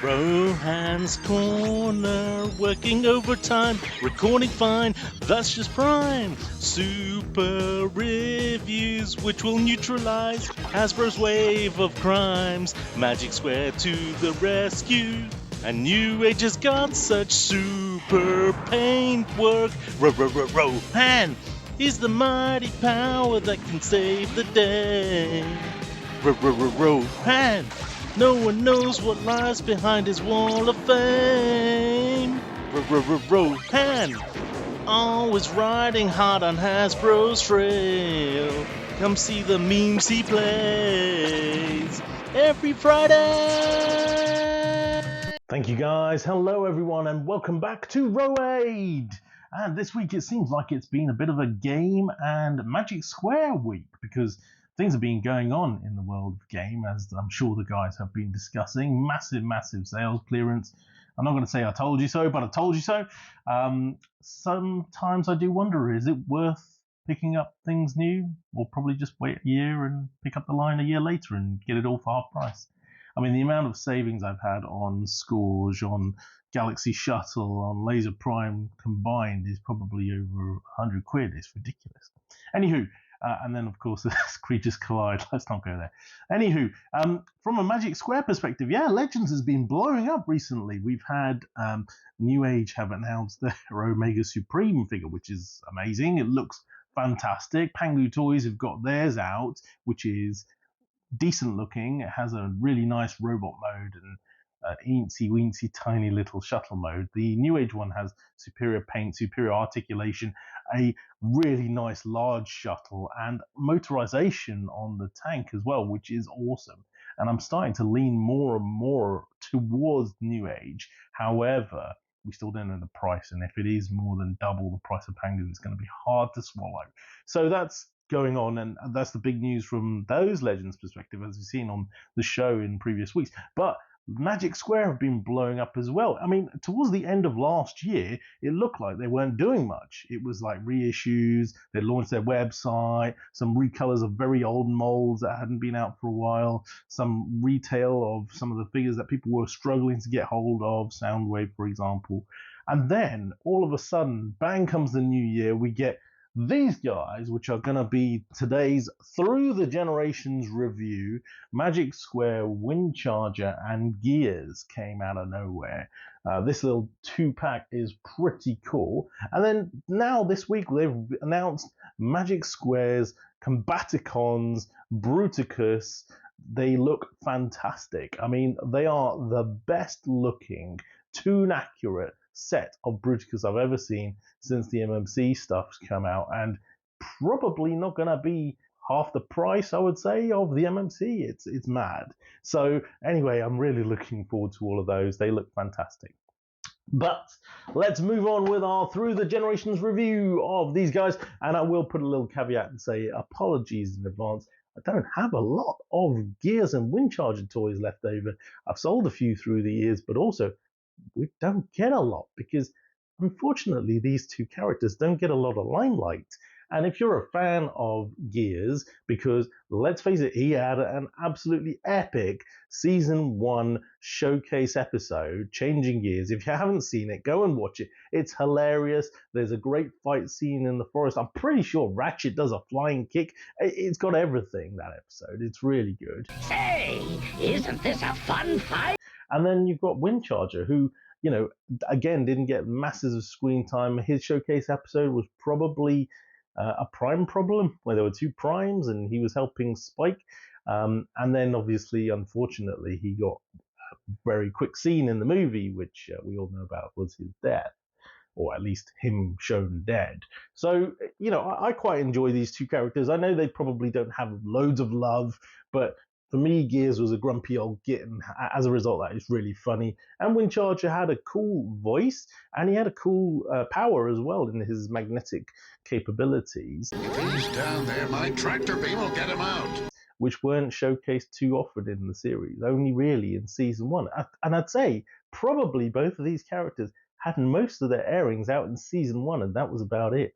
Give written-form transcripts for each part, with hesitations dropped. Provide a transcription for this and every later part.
Rohan's Corner, working overtime, recording fine, that's just prime. Super reviews, which will neutralize Hasbro's wave of crimes. Magic Square to the rescue, and New Age has got such super paintwork. Rohan is the mighty power that can save the day. Rohan, no one knows what lies behind his wall of fame. Rohan, always riding hard on Hasbro's trail. Come see the memes he plays every Friday. Thank you guys. Hello everyone and welcome back to Road. And this week it seems like it's been a bit of a game and Magic Square week because things have been going on in the world of game, as I'm sure the guys have been discussing. Massive sales clearance. I'm not going to say I told you so, but I told you so. Sometimes I do wonder, is it worth picking up things new, or probably just wait a year and pick up the line a year later and get it all for half price? I mean, the amount of savings I've had on Scourge, on Galaxy Shuttle, on Laser Prime combined is probably over 100 quid. It's ridiculous. Anywho, and then, of course, Creatures Collide. Let's not go there. Anywho, from a Magic Square perspective, yeah, Legends has been blowing up recently. We've had New Age have announced their Omega Supreme figure, which is amazing. It looks fantastic. Pangu Toys have got theirs out, which is decent looking. It has a really nice robot mode and eensy weensy tiny little shuttle mode. The New Age one has superior paint, superior articulation, a really nice large shuttle, and motorization on the tank as well, which is awesome. And I'm starting to lean more and more towards New Age. However, we still don't know the price, and if it is more than double the price of Pangu, it's going to be hard to swallow. So that's going on, and that's the big news from those Legends perspective, as we've seen on the show in previous weeks. But Magic Square have been blowing up as well. I mean, towards the end of last year, it looked like they weren't doing much. It was like reissues, they launched their website, some recolors of very old molds that hadn't been out for a while, some retail of some of the figures that people were struggling to get hold of, Soundwave, for example. And then, all of a sudden, bang comes the new year, we get these guys, which are going to be today's Through the Generations review. Magic Square, Windcharger, and Gears came out of nowhere. This little 2-pack is pretty cool. And then now this week they've announced Magic Square's Combaticons, Bruticus. They look fantastic. I mean, they are the best looking, toon accurate set of Bruticus I've ever seen since the MMC stuff's come out, and probably not going to be half the price, I would say, of the MMC. It's mad. So anyway, I'm really looking forward to all of those. They look fantastic. But let's move on with our Through the Generations review of these guys, and I will put a little caveat and say apologies in advance. I don't have a lot of Gears and Wincharger toys left over. I've sold a few through the years, but also we don't get a lot because unfortunately these two characters don't get a lot of limelight. And if you're a fan of Gears, because let's face it, he had an absolutely epic season 1 showcase episode, Changing Gears. If you haven't seen it, go and watch it. It's hilarious. There's a great fight scene in the forest. I'm pretty sure Ratchet does a flying kick. It's got everything, that episode. It's really good. Say, isn't this a fun fight? And then you've got Wincharger, who, you know, again, didn't get masses of screen time. His showcase episode was probably a prime problem, where there were 2 primes and he was helping Spike. And then, obviously, unfortunately, he got a very quick scene in the movie, which we all know about, was his death, or at least him shown dead. So, you know, I quite enjoy these 2 characters. I know they probably don't have loads of love, but for me, Gears was a grumpy old git, and as a result, that is really funny. And Wincharger had a cool voice, and he had a cool power as well in his magnetic capabilities. If he's down there, my tractor beam will get him out. Which weren't showcased too often in the series, only really in season 1. And I'd say probably both of these characters had most of their airings out in season 1, and that was about it.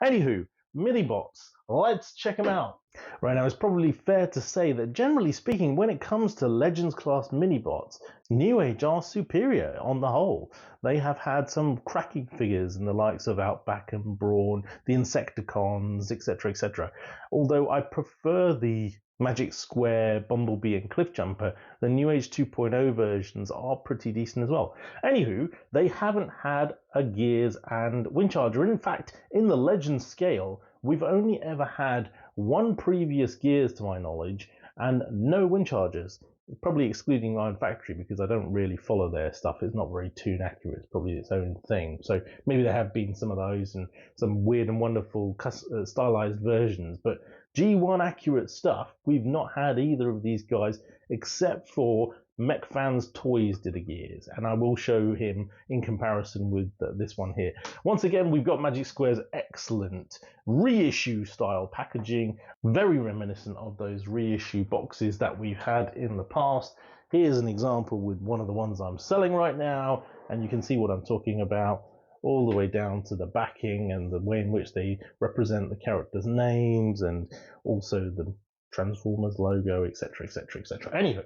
Anywho, minibots. Let's check them out. Right, now it's probably fair to say that generally speaking, when it comes to Legends class minibots, New Age are superior on the whole. They have had some cracking figures in the likes of Outback and Brawn, the Insecticons, etc, etc. Although I prefer the Magic Square, Bumblebee and Cliffjumper, the New Age 2.0 versions are pretty decent as well. Anywho, they haven't had a Gears and Wincharger. In fact, in the Legends scale, we've only ever had one previous Gears to my knowledge and no Winchargers, probably excluding Iron Factory because I don't really follow their stuff. It's not very tune accurate. It's probably its own thing. So maybe there have been some of those and some weird and wonderful stylized versions, but G1 accurate stuff, we've not had either of these guys except for Mech Fans Toys did a Gears, and I will show him in comparison with this one here. Once again, we've got Magic Square's excellent reissue style packaging, very reminiscent of those reissue boxes that we've had in the past. Here's an example with one of the ones I'm selling right now, and you can see what I'm talking about, all the way down to the backing and the way in which they represent the characters' names and also the Transformers logo, etc, etc, etc. Anyway,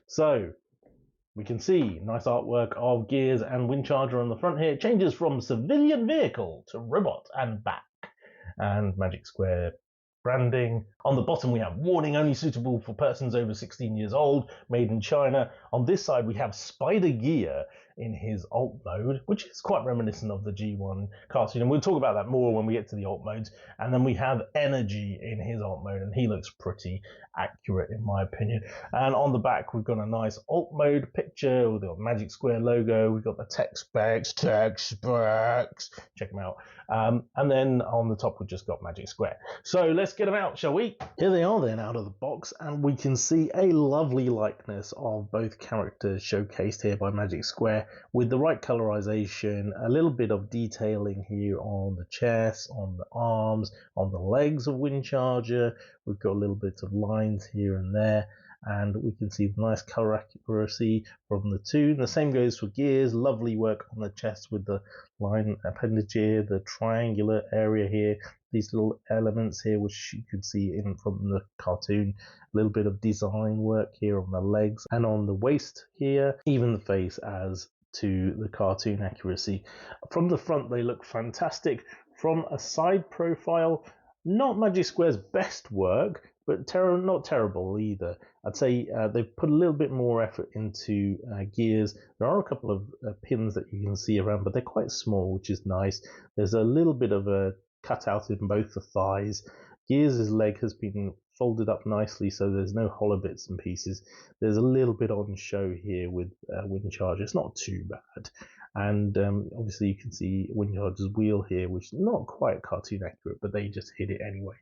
so we can see nice artwork of Gears and Wincharger on the front here. It changes from civilian vehicle to robot and back, and Magic Square branding. On the bottom we have warning, only suitable for persons over 16 years old, made in China. On this side we have Spider Gear in his alt mode, which is quite reminiscent of the G1 cartoon, and we'll talk about that more when we get to the alt modes. And then we have Energy in his alt mode, and he looks pretty accurate in my opinion. And on the back we've got a nice alt mode picture with the Magic Square logo. We've got the tech specs, check them out. And then on the top we've just got Magic Square. So let's get them out, shall we? Here they are then out of the box, and we can see a lovely likeness of both characters showcased here by Magic Square with the right colorization, a little bit of detailing here on the chest, on the arms, on the legs of Wincharger. We've got a little bit of lines here and there, and we can see the nice color accuracy from the two. The same goes for Gears. Lovely work on the chest with the line appendage here, the triangular area here, these little elements here which you could see in from the cartoon. A little bit of design work here on the legs and on the waist here, even the face as to the cartoon accuracy. From the front they look fantastic. From a side profile, not Magic Square's best work, but not terrible either. I'd say they've put a little bit more effort into Gears. There are a couple of pins that you can see around, but they're quite small, which is nice. There's a little bit of a cutout in both the thighs. Gears' leg has been folded up nicely, so there's no hollow bits and pieces. There's a little bit on show here with Wincharger. It's not too bad. And obviously you can see Wincharger's wheel here, which is not quite cartoon accurate, but they just hit it anyway.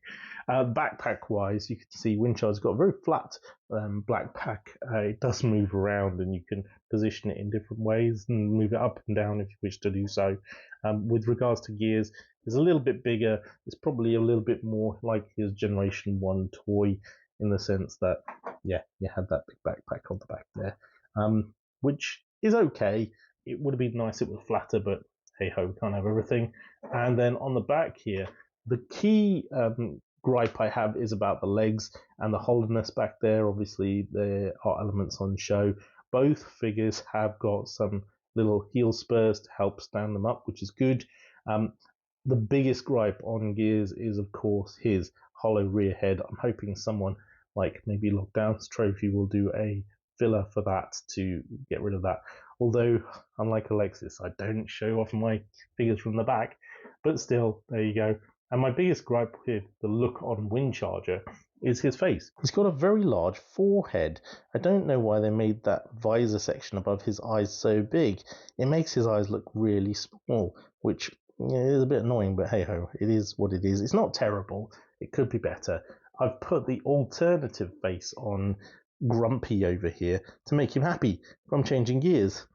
Backpack wise, you can see Wincharger's got a very flat backpack. It does move around, and you can position it in different ways and move it up and down if you wish to do so. With regards to Gears, it's a little bit bigger. It's probably a little bit more like his Generation 1 toy in the sense that, yeah, you had that big backpack on the back there, which is okay. It would have been nice if it was flatter, but hey ho, we can't have everything. And then on the back here, the key gripe I have is about the legs and the hollowness back there. Obviously, there are elements on show. Both figures have got some little heel spurs to help stand them up, which is good. The biggest gripe on Gears is, of course, his hollow rear head. I'm hoping someone like maybe Lockdown's Trophy will do a filler for that to get rid of that. Although, unlike Alexis, I don't show off my figures from the back, but still, there you go. And my biggest gripe with the look on Wincharger is his face. He's got a very large forehead. I don't know why they made that visor section above his eyes so big. It makes his eyes look really small, which is a bit annoying, but hey ho, it is what it is. It's not terrible. It could be better. I've put the alternative face on Grumpy over here to make him happy from Changing Gears.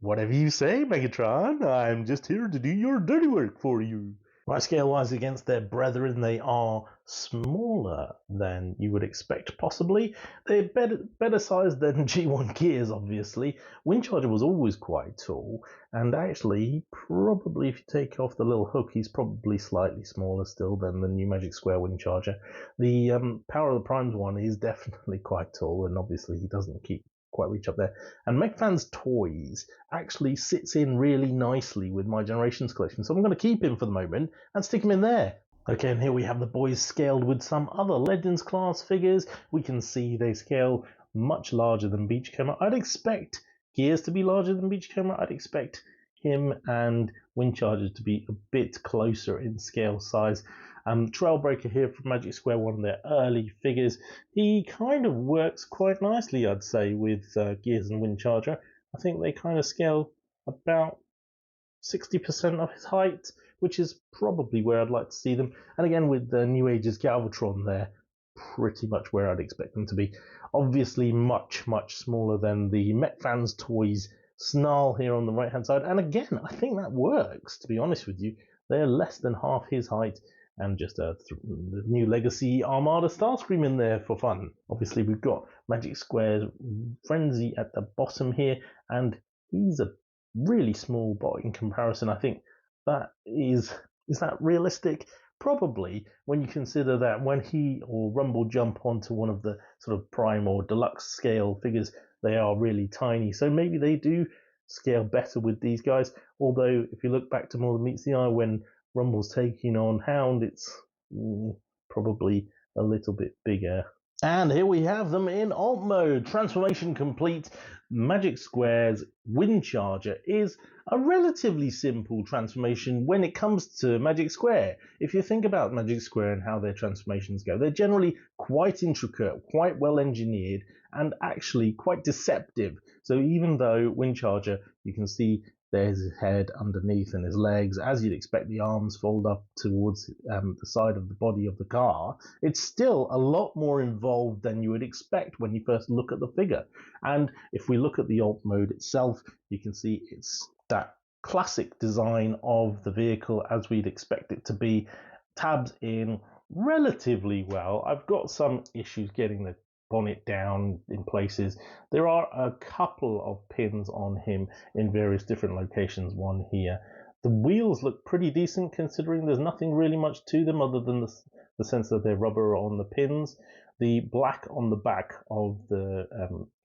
Whatever you say, Megatron. I'm just here to do your dirty work for you. Right, scale-wise against their brethren, they are smaller than you would expect, possibly. They're better sized than G1 gears, obviously. Windcharger was always quite tall, and actually, probably if you take off the little hook, he's probably slightly smaller still than the new Magic Square Windcharger. The Power of the Primes one is definitely quite tall, and obviously he doesn't quite reach up there. And MechFan's Toys actually sits in really nicely with my Generations collection, so I'm going to keep him for the moment and stick him in there. Okay, and here we have the boys scaled with some other Legends class figures. We can see they scale much larger than Beachcomber. I'd expect Gears to be larger than Beachcomber. I'd expect him and Windcharger to be a bit closer in scale size. Trailbreaker here from Magic Square, one of their early figures. He kind of works quite nicely, I'd say, with Gears and Windcharger. I think they kind of scale about 60% of his height, which is probably where I'd like to see them. And again, with the New Age's Galvatron there, pretty much where I'd expect them to be. Obviously much, much smaller than the MechFan's Toys Snarl here on the right-hand side. And again, I think that works, to be honest with you. They're less than half his height, and just the new Legacy Armada Starscream in there for fun. Obviously, we've got Magic Square's Frenzy at the bottom here, and he's a really small bot in comparison. I think that is that realistic? Probably, when you consider that when he or Rumble jump onto one of the sort of prime or deluxe scale figures, they are really tiny. So maybe they do scale better with these guys. Although, if you look back to More Than Meets the Eye, when Rumble's taking on Hound, it's probably a little bit bigger. And here we have them in alt mode. Transformation complete. Magic Square's Windcharger is a relatively simple transformation when it comes to Magic Square. If you think about Magic Square and how their transformations go, they're generally quite intricate, quite well engineered, and actually quite deceptive. So even though Windcharger, you can see there's his head underneath and his legs. As you'd expect, the arms fold up towards the side of the body of the car. It's still a lot more involved than you would expect when you first look at the figure. And if we look at the alt mode itself, you can see it's that classic design of the vehicle as we'd expect it to be. Tabs in relatively well. I've got some issues getting the bonnet down in places. There are a couple of pins on him in various different locations, one here. The wheels look pretty decent considering there's nothing really much to them other than the sense that they're rubber on the pins. The black on the back of the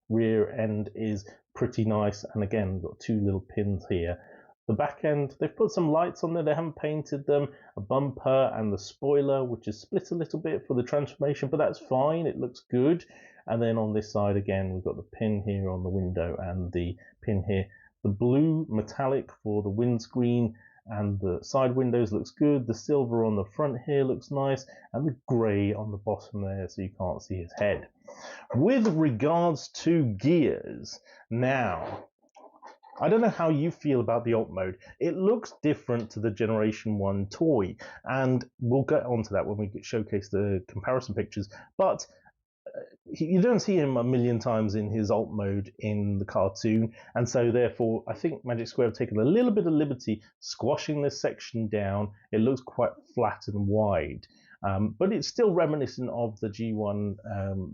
rear end is pretty nice, and again, we've got two little pins here. The back end, they've put some lights on there, they haven't painted them, a bumper and the spoiler, which is split a little bit for the transformation, but that's fine, it looks good. And then on this side again, we've got the pin here on the window and the pin here. The blue metallic for the windscreen and the side windows looks good. The silver on the front here looks nice, and the grey on the bottom there so you can't see his head. With regards to gears, now, I don't know how you feel about the alt mode. It looks different to the Generation 1 toy, and we'll get onto that when we showcase the comparison pictures, but you don't see him a million times in his alt mode in the cartoon, and so therefore I think Magic Square have taken a little bit of liberty squashing this section down. It looks quite flat and wide, but it's still reminiscent of the G1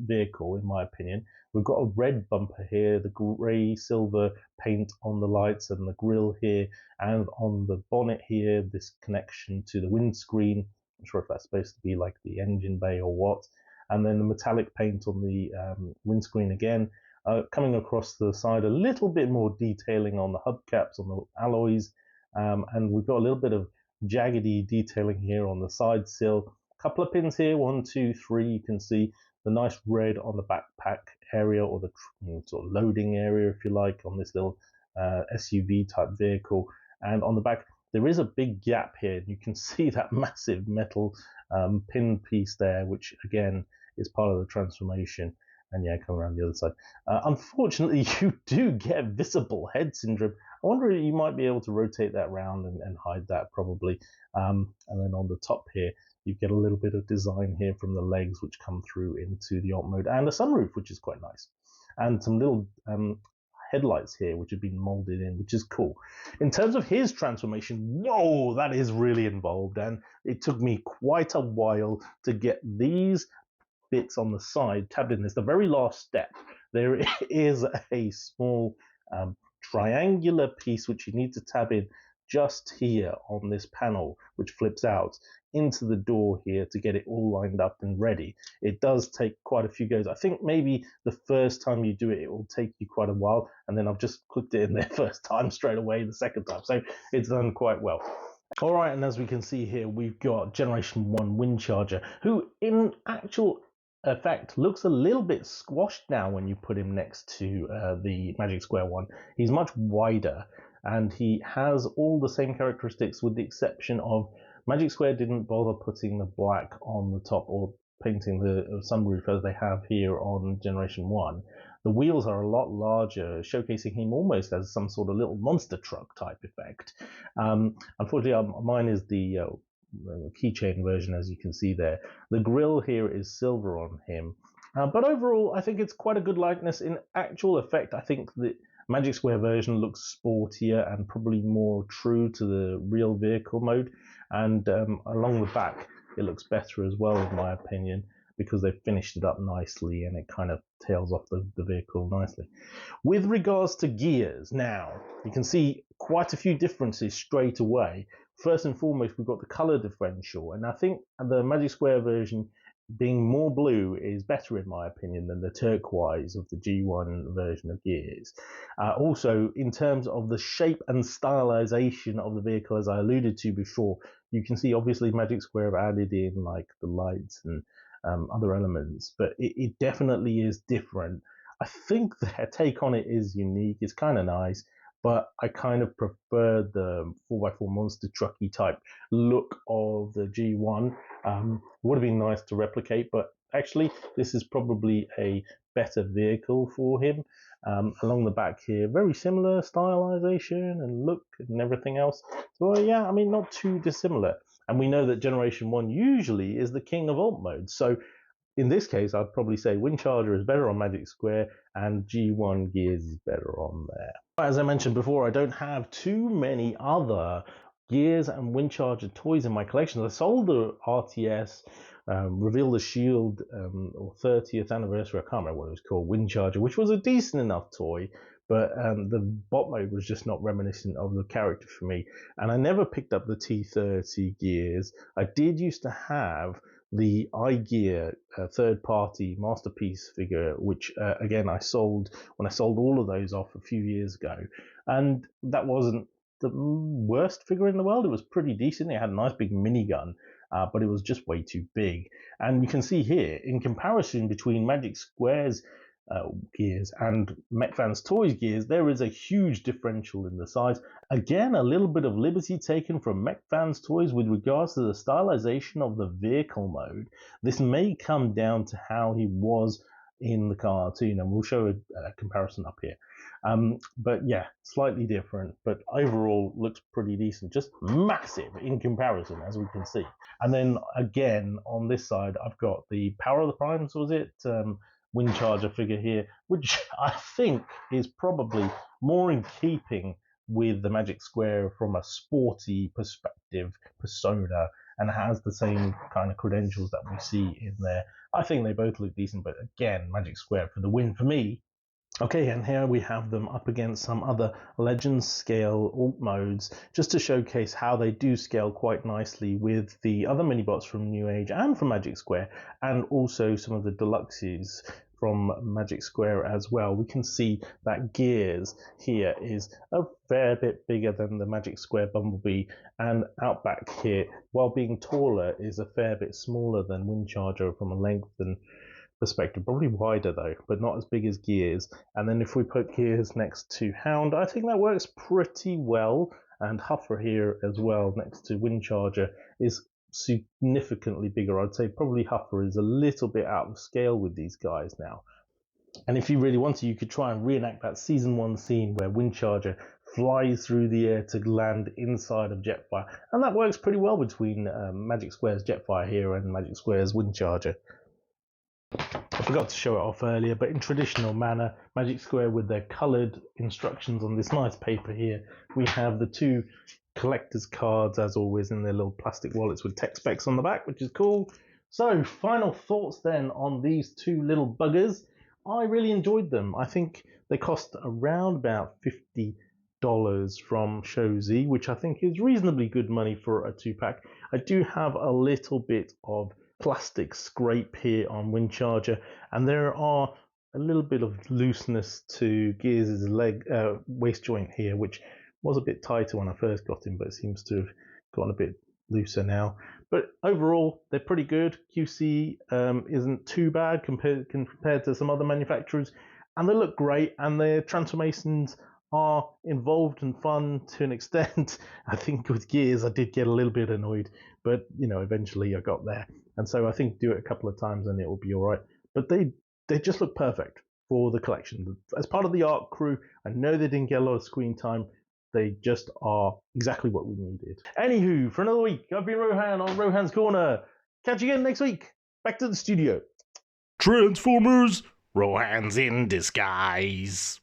vehicle in my opinion. We've got a red bumper here, the grey silver paint on the lights and the grille here, and on the bonnet here, this connection to the windscreen. I'm not sure if that's supposed to be like the engine bay or what. And then the metallic paint on the windscreen again. Coming across the side, a little bit more detailing on the hubcaps, on the alloys. And we've got a little bit of jaggedy detailing here on the side sill. A couple of pins here, 1, 2, 3. You can see the nice red on the backpack area, or the sort of loading area, if you like, on this little SUV type vehicle. And on the back, there is a big gap here. And you can see that massive metal pin piece there, which again is part of the transformation. And yeah, come around the other side. Unfortunately, you do get visible head syndrome. I wonder if you might be able to rotate that round and hide that probably. And then on the top here, you get a little bit of design here from the legs, which come through into the alt mode, and a sunroof, which is quite nice. And some little headlights here, which have been molded in, which is cool. In terms of his transformation, whoa, that is really involved, and it took me quite a while to get these bits on the side tabbed in. It's the very last step. There is a small triangular piece which you need to tab in just here on this panel, which flips out into the door here to get it all lined up and ready. It does take quite a few goes. I think maybe the first time you do it, it will take you quite a while, and then I've just clicked it in there first time straight away the second time. So it's done quite well. All right, and as we can see here, we've got Generation 1 Windcharger, who in actual effect looks a little bit squashed now when you put him next to the Magic Square one. He's much wider, and he has all the same characteristics with the exception of Magic Square didn't bother putting the black on the top or painting the sunroof as they have here on Generation 1. The wheels are a lot larger, showcasing him almost as some sort of little monster truck type effect. Unfortunately, mine is the keychain version, as you can see there. The grille here is silver on him. But overall, I think it's quite a good likeness. In actual effect, I think the Magic Square version looks sportier and probably more true to the real vehicle mode. And along the back, it looks better as well, in my opinion, because they've finished it up nicely and it kind of tails off the vehicle nicely. With regards to gears, now, you can see quite a few differences straight away. First and foremost, we've got the color differential, and I think the Magic Square version being more blue is better in my opinion than the turquoise of the G1 version of gears. Also, in terms of the shape and stylization of the vehicle, as I alluded to before, you can see obviously Magic Square have added in like the lights and other elements, but it definitely is different. I think their take on it is unique. It's kind of nice, but I kind of prefer the 4x4 monster trucky type look of the G1. Would have been nice to replicate, but actually this is probably a better vehicle for him. Along the back here, very similar stylization and look and everything else. So yeah, I mean, not too dissimilar. And we know that Generation 1 usually is the king of alt modes. So in this case, I'd probably say Wincharger is better on Magic Square and G1 Gears is better on there. As I mentioned before, I don't have too many other Gears and Wincharger toys in my collection. I sold the RTS, Reveal the Shield, or 30th anniversary, I can't remember what it was called, Windcharger, which was a decent enough toy, but the bot mode was just not reminiscent of the character for me. And I never picked up the T30 Gears. I did used to have the iGear third-party masterpiece figure, which again I sold when I sold all of those off a few years ago, and that wasn't the worst figure in the world. It was pretty decent. It had a nice big minigun, but it was just way too big. And you can see here, in comparison between Magic Square's gears and MechFans Toys gears, there is a huge differential in the size. Again, a little bit of liberty taken from MechFans Toys with regards to the stylization of the vehicle mode. This may come down to how he was in the cartoon, and we'll show a comparison up here. But yeah, slightly different, but overall looks pretty decent, just massive in comparison, as we can see. And then again, on this side, I've got the Power of the Primes, was it? Wincharger figure here, which I think is probably more in keeping with the Magic Square from a sporty perspective persona, and has the same kind of credentials that we see in there. I think they both look decent, but again, Magic Square for the win for me. Okay, and here we have them up against some other Legends scale alt modes, just to showcase how they do scale quite nicely with the other minibots from New Age and from Magic Square, and also some of the deluxes from Magic Square as well. We can see that Gears here is a fair bit bigger than the Magic Square Bumblebee, and Outback here, while being taller, is a fair bit smaller than Wincharger from a length and perspective, probably wider though, but not as big as Gears. And then if we put Gears next to Hound, I think that works pretty well. And Huffer here as well next to Wincharger is significantly bigger. I'd say probably Huffer is a little bit out of scale with these guys now. And if you really want to, you could try and reenact that Season 1 scene where Wincharger flies through the air to land inside of Jetfire. And that works pretty well between Magic Square's Jetfire here and Magic Square's Wincharger. forgot to show it off earlier, but in traditional manner, Magic Square with their coloured instructions on this nice paper here, we have the two collector's cards, as always, in their little plastic wallets with tech specs on the back, which is cool. So, final thoughts then on these two little buggers. I really enjoyed them. I think they cost around about $50 from Showz, which I think is reasonably good money for a 2-pack. I do have a little bit of plastic scrape here on Windcharger, and there are a little bit of looseness to Gears' waist joint here, which was a bit tighter when I first got him, but it seems to have gotten a bit looser now. But overall, they're pretty good. QC isn't too bad compared to some other manufacturers, and they look great, and their transformations are involved and fun to an extent. I think with Gears I did get a little bit annoyed, but eventually I got there, and so I think do it a couple of times and it will be all right. But they just look perfect for the collection. As part of the art crew, I know they didn't get a lot of screen time. They just are exactly what we needed. Anywho, for another week, I've been Rohan on Rohan's Corner. Catch you again next week. Back to the studio. Transformers, Rohan's in disguise.